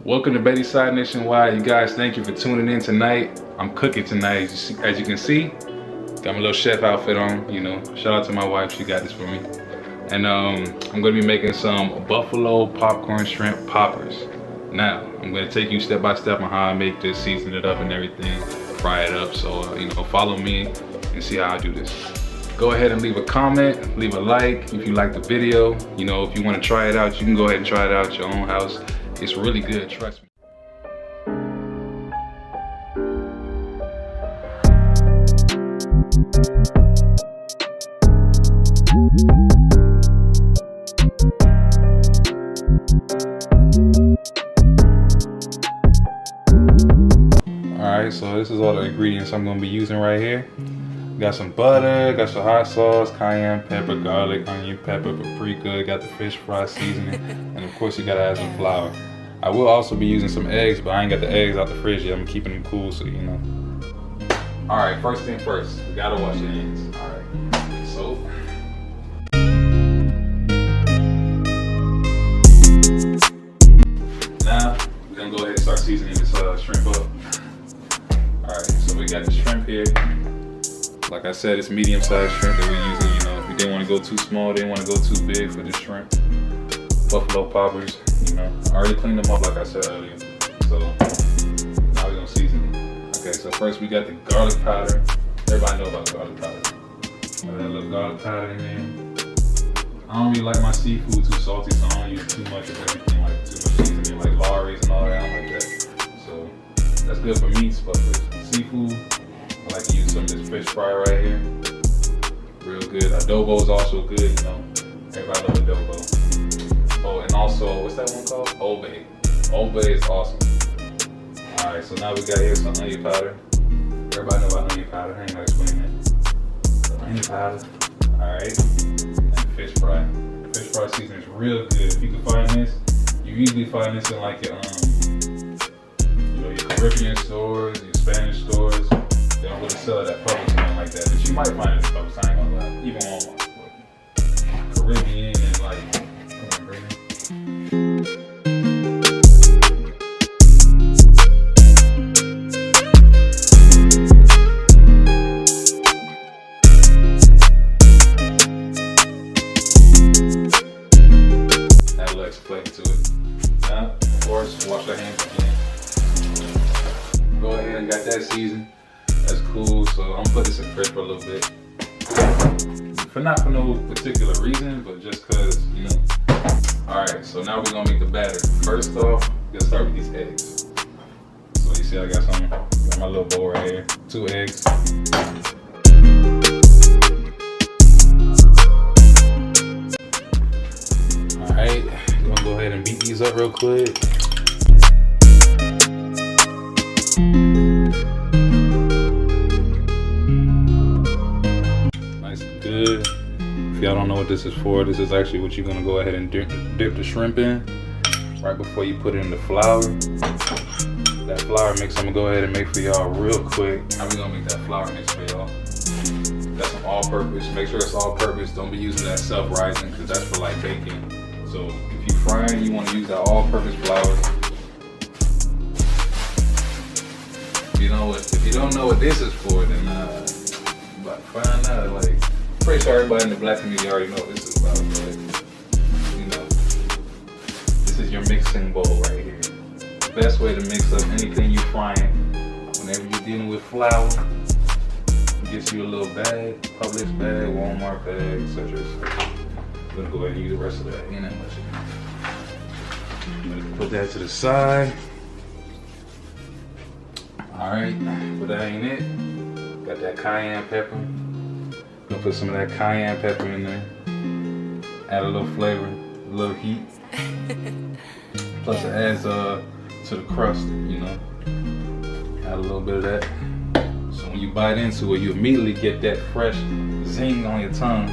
Welcome to Bettyside Nationwide. You guys, thank you for tuning in tonight. I'm cooking tonight, as you can see. Got my little chef outfit on, you know. Shout out to my wife, she got this for me. And I'm gonna be making some buffalo popcorn shrimp poppers. Now, I'm gonna take you step by step on how I make this, season it up and everything, fry it up. So, you know, follow me and see how I do this. Go ahead and leave a comment, leave a like if you like the video. You know, if you wanna try it out, you can go ahead and try it out at your own house. It's really good, trust me. Alright, so this is all the ingredients I'm gonna be using right here. Got some butter, got some hot sauce, cayenne pepper, garlic, onion pepper, paprika, got the fish fry seasoning, and of course you gotta add some flour. I will also be using some eggs, but I ain't got the eggs out the fridge yet. I'm keeping them cool, so you know. Alright, first thing first, we gotta wash your hands. Alright, so. Now, we're gonna go ahead and start seasoning this shrimp up. Alright, so we got the shrimp here. Like I said, it's medium-sized shrimp that we're using, you know. We didn't want to go too small, didn't want to go too big for the shrimp. Buffalo poppers, you know. I already cleaned them up like I said earlier. So, now we're gonna season it. Okay, so first we got the garlic powder. Everybody know about garlic powder. Got that little garlic powder in there. I don't really like my seafood too salty, so I don't use too much of everything, like too much seasoning, like Lawry's and all that. I don't like that. So, that's good for meats, but for seafood, I like to use some of this fish fry right here. Real good. Adobo is also good, you know. Everybody love adobo. Oh, and also, what's that one called? Old Bay. Old Bay is awesome. Alright, so now we got here some onion powder. Everybody know about onion powder. I ain't gonna explain that. So onion powder. Alright. And fish fry. Fish fry seasoning is real good. If you can find this, you usually find this in like your, you know, your Caribbean stores, your Spanish stores. They don't really sell it at Publix or nothing like that, but you might find it at Publix. I ain't gonna lie. Even Walmart. Caribbean and like, come on, Brandon. Add a little flavor to it. Now, of course, wash your hands again. Go ahead and got that seasoned. That's cool, so I'm gonna put this in the fridge for a little bit. Not for no particular reason, but just cause, you know. Alright, so now we're gonna make the batter. First off, we're gonna start with these eggs. So you see I got my little bowl right here. 2 eggs. Alright, we're gonna go ahead and beat these up real quick. Good. If y'all don't know what this is for, this is actually what you're gonna go ahead and dip the shrimp in right before you put it in the flour. That flour mix I'm gonna go ahead and make for y'all real quick. How we gonna make that flour mix for y'all? That's some all-purpose. Make sure it's all-purpose. Don't be using that self-rising because that's for like baking. So if you frying, you want to use that all-purpose flour. If you don't know what this is for, then you about to find out. Like, pretty sure everybody in the black community already know what this is about, but you know, this is your mixing bowl right here. The best way to mix up anything you're frying, whenever you're dealing with flour, get you a little bag, Publix bag, Walmart bag, etc. I'm gonna go ahead and use the rest of that. Ain't that much. I'm gonna put that to the side. Alright, but that ain't it. Got that cayenne pepper. Gonna put some of that cayenne pepper in there. Add a little flavor, a little heat. Plus it adds to the crust, you know. Add a little bit of that. So when you bite into it, you immediately get that fresh zing on your tongue.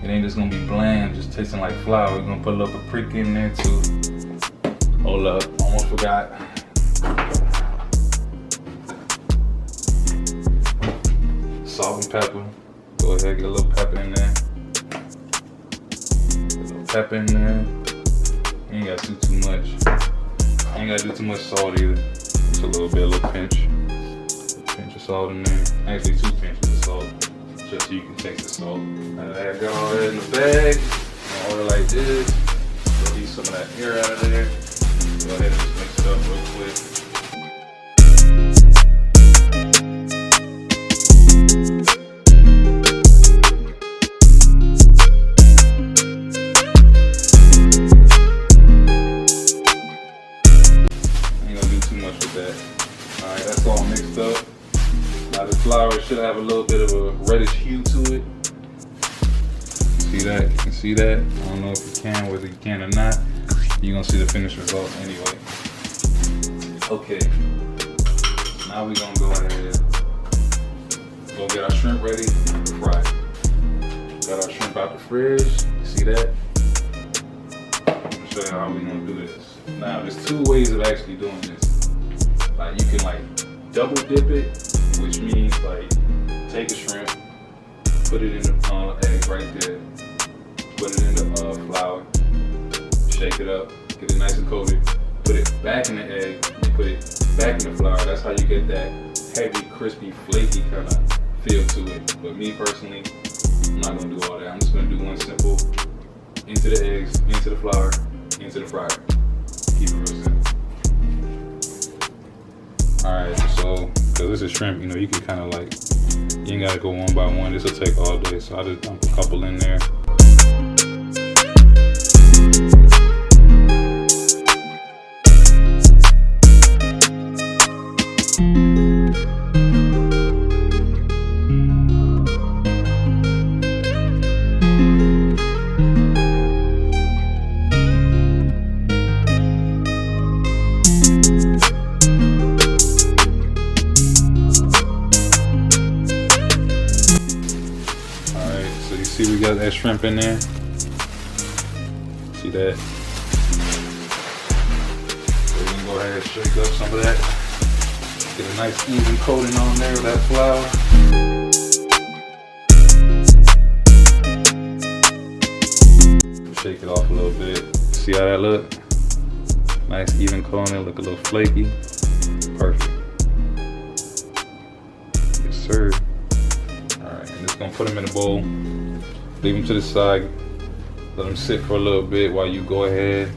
It ain't just gonna be bland, just tasting like flour. We're gonna put a little paprika in there too. Hold up, almost forgot. Salt and pepper. Go ahead, get a little pepper in there. Get a little pepper in there. You ain't gotta do too much. ain't gotta do too much salt either. Just a little bit, a little pinch. A pinch of salt in there. Actually 2 pinches of salt, just so you can taste the salt. Now that I got all that in the bag, order like this. Release some of that air out of there. Go ahead and just mix it up real quick. Alright, that's all mixed up. Now the flour should have a little bit of a reddish hue to it. See that? You can see that? I don't know if you can, whether you can or not. You're gonna see the finished result anyway. Okay. Now we're gonna go ahead. Go get our shrimp ready to fry. Got our shrimp out the fridge. You see that? I'm gonna show you how we're gonna do this. Now there's 2 ways of actually doing this. Like you can like double dip it, which means like take a shrimp, put it in the egg right there, put it in the flour, shake it up, get it nice and coated, put it back in the egg, and put it back in the flour. That's how you get that heavy, crispy, flaky kind of feel to it. But me personally, I'm not gonna do all that. I'm just gonna do one simple: into the eggs, into the flour, into the fryer. Keep it real simple. Alright, so, cause this is shrimp, you know, you can kind of like, you ain't gotta go one by one. This will take all day, so I just dump a couple in there. See, we got that shrimp in there. See that? So we're gonna go ahead and shake up some of that. Get a nice even coating on there with that flour. Shake it off a little bit. See how that look? Nice even coating, look a little flaky. Perfect. Yes, sir. Alright, I'm just gonna put them in a bowl. Leave them to the side, let them sit for a little bit while you go ahead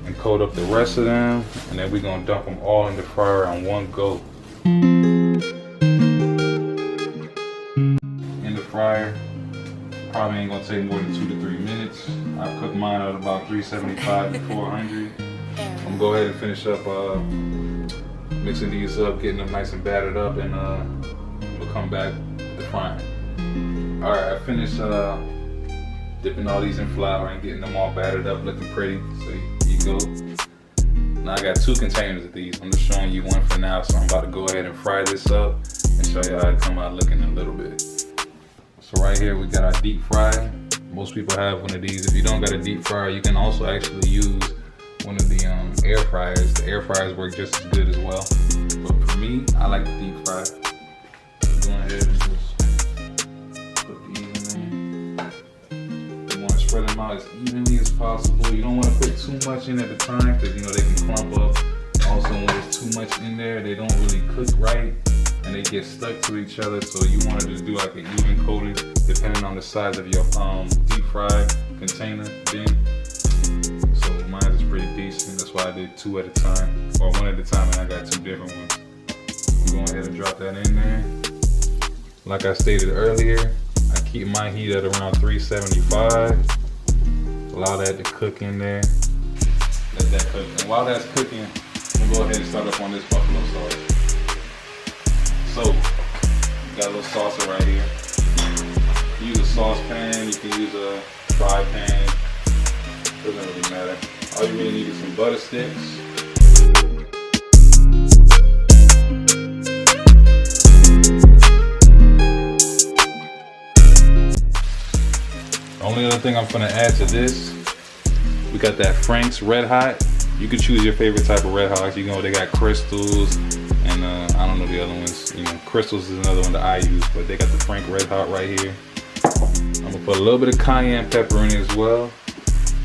and coat up the rest of them, and then we're gonna dump them all in the fryer on one go. In the fryer, probably ain't gonna take more than 2 to 3 minutes. I cooked mine at about 375 to 400. I'm gonna go ahead and finish up mixing these up, getting them nice and battered up, and we'll come back with the frying. Alright, I finished dipping all these in flour and getting them all battered up, looking pretty. So you go. Now I got 2 containers of these. I'm just showing you one for now, so I'm about to go ahead and fry this up and show you how it come out looking in a little bit. So right here we got our deep fryer. Most people have one of these. If you don't got a deep fryer, you can also actually use one of the air fryers. The air fryers work just as good as well. But for me, I like the deep fryer. So go ahead and just spread them out as evenly as possible. You don't want to put too much in at a time because you know they can clump up. Also, when there's too much in there, they don't really cook right and they get stuck to each other. So you want to just do like an even coating depending on the size of your deep fry container bin. So mine is pretty decent. That's why I did 2 at a time, or 1 at a time, and I got 2 different ones. I'm going ahead and drop that in there. Like I stated earlier, I keep my heat at around 375. Allow that to cook in there. Let that cook. And while that's cooking, I'm gonna go ahead and start up on this buffalo sauce. So, got a little salsa right here. You can use a saucepan, you can use a fry pan. Doesn't really matter. All you really need is some butter sticks. Only other thing I'm gonna add to this, we got that Frank's Red Hot. You can choose your favorite type of Red Hots. You know, they got Crystals and I don't know the other ones. You know, Crystals is another one that I use, but they got the Frank Red Hot right here. I'm gonna put a little bit of cayenne pepper in it as well,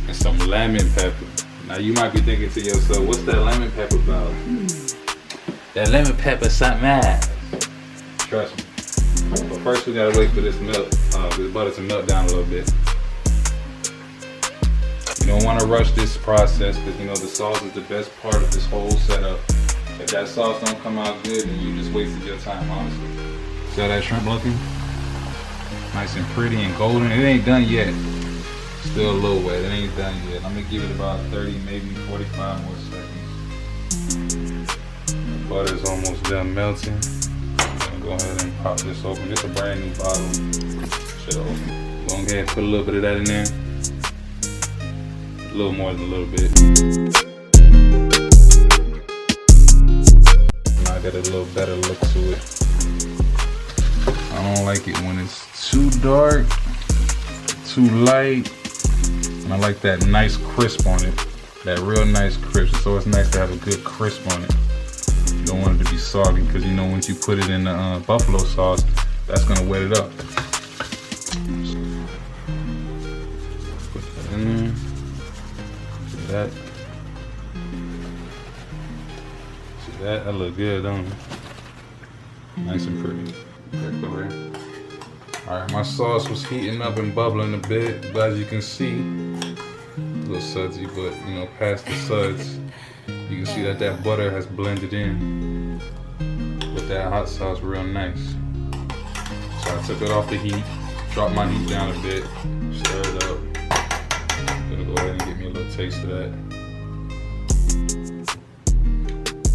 and some lemon pepper. Now you might be thinking to yourself, what's that lemon pepper about? That lemon pepper something else. Trust me. But first we gotta wait for this milk, this butter to melt down a little bit. You don't want to rush this process because you know the sauce is the best part of this whole setup. If that sauce don't come out good, then you just wasted your time, honestly. See how that shrimp looking? Nice and pretty and golden. It ain't done yet. Still a little wet. It ain't done yet. I'm gonna give it about 30, maybe 45 more seconds. The butter's almost done melting. I'm gonna go ahead and pop this open. Just a brand new bottle. Should open. Go ahead and put a little bit of that in there. A little more than a little bit. Now I got a little better look to it. I don't like it when it's too dark, too light. And I like that nice crisp on it. That real nice crisp. It's always nice to have a good crisp on it. You don't want it to be soggy because you know once you put it in the buffalo sauce, that's gonna wet it up. Put that in there. That. See that? That look good, don't it? Nice and pretty. Alright, my sauce was heating up and bubbling a bit, but as you can see, a little sudsy, but you know, past the suds, you can see that that butter has blended in with that hot sauce real nice. So I took it off the heat, dropped my heat down a bit, stir it up. I'm gonna go ahead and get me a little taste of that.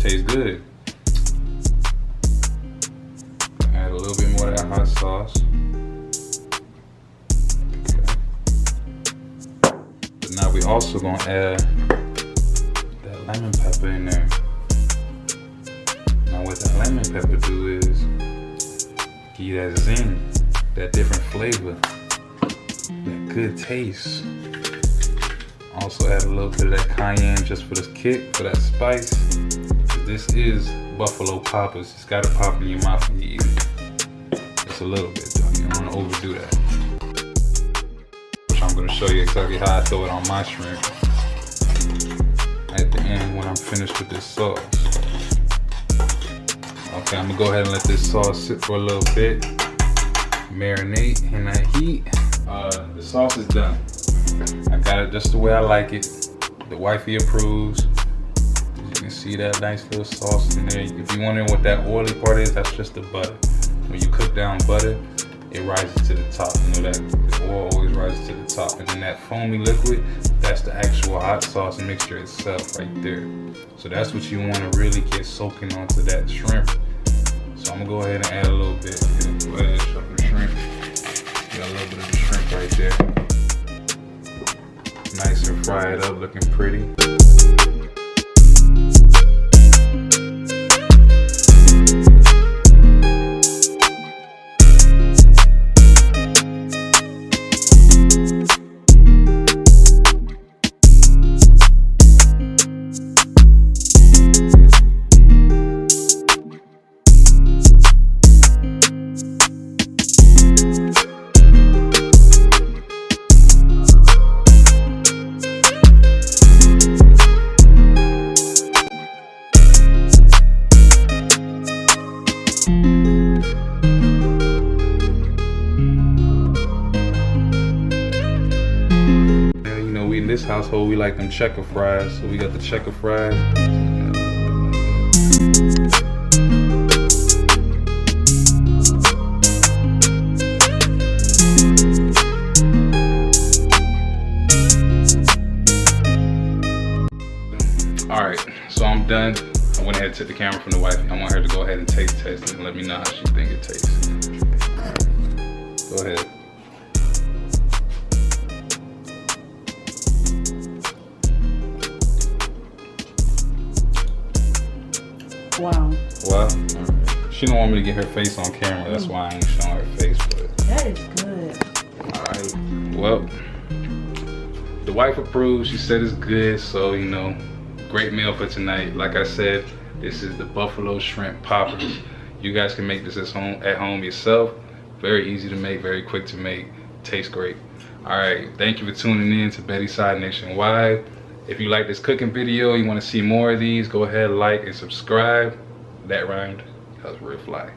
Tastes good. Add a little bit more of that hot sauce. Okay. But now we also gonna add that lemon pepper in there. Now what that lemon pepper do is give you that zing, that different flavor, that good taste. Also add a little bit of that cayenne just for the kick, for that spice. This is buffalo poppers. It's gotta pop in your mouth when you eat it. Just a little bit though, you don't wanna overdo that. Which I'm gonna show you exactly how I throw it on my shrimp at the end when I'm finished with this sauce. Okay, I'm gonna go ahead and let this sauce sit for a little bit. Marinate in that heat. The sauce is done. I got it just the way I like it. The wifey approves. You can see that nice little sauce in there. If you're wondering what that oily part is, that's just the butter. When you cook down butter, it rises to the top. You know that the oil always rises to the top. And then that foamy liquid, that's the actual hot sauce mixture itself right there. So that's what you want to really get soaking onto that shrimp. So I'm gonna go ahead and add a little bit. Go ahead and show the shrimp. Got a little bit of the shrimp right there. Nice and fry it up, looking pretty. In this household, we like them checker fries, so we got the checker fries. All right, so I'm done. I went ahead and took the camera from the wife. I want her to go ahead and taste test it and let me know how she think it tastes. All right, go ahead. Wow. Well, she don't want me to get her face on camera. That's why I ain't showing her face. But that is good. All right. Well, the wife approved. She said it's good. So, you know, great meal for tonight. Like I said, this is the buffalo shrimp poppers. You guys can make this at home yourself. Very easy to make, very quick to make. Tastes great. All right. Thank you for tuning in to Betty Side Nationwide. If you like this cooking video, you want to see more of these, go ahead, like and subscribe. That rhymed. That was real fly.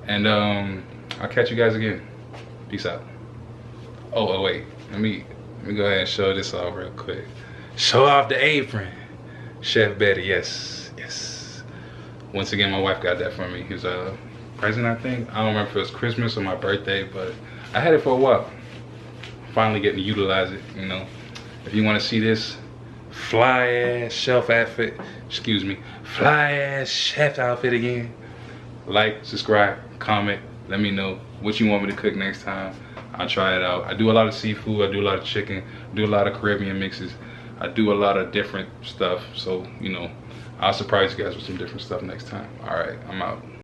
And I'll catch you guys again. Peace out. Oh wait, let me go ahead and show this off real quick. Show off the apron. Chef Betty, yes. Once again, my wife got that for me. It was a present, I think. I don't remember if it was Christmas or my birthday, but I had it for a while. Finally getting to utilize it, you know. If you want to see this fly ass chef outfit, fly ass chef outfit again, like, subscribe, comment, let me know what you want me to cook next time. I'll try it out. I do a lot of seafood, I do a lot of chicken, I do a lot of Caribbean mixes, I do a lot of different stuff. So, you know, I'll surprise you guys with some different stuff next time. All right, I'm out.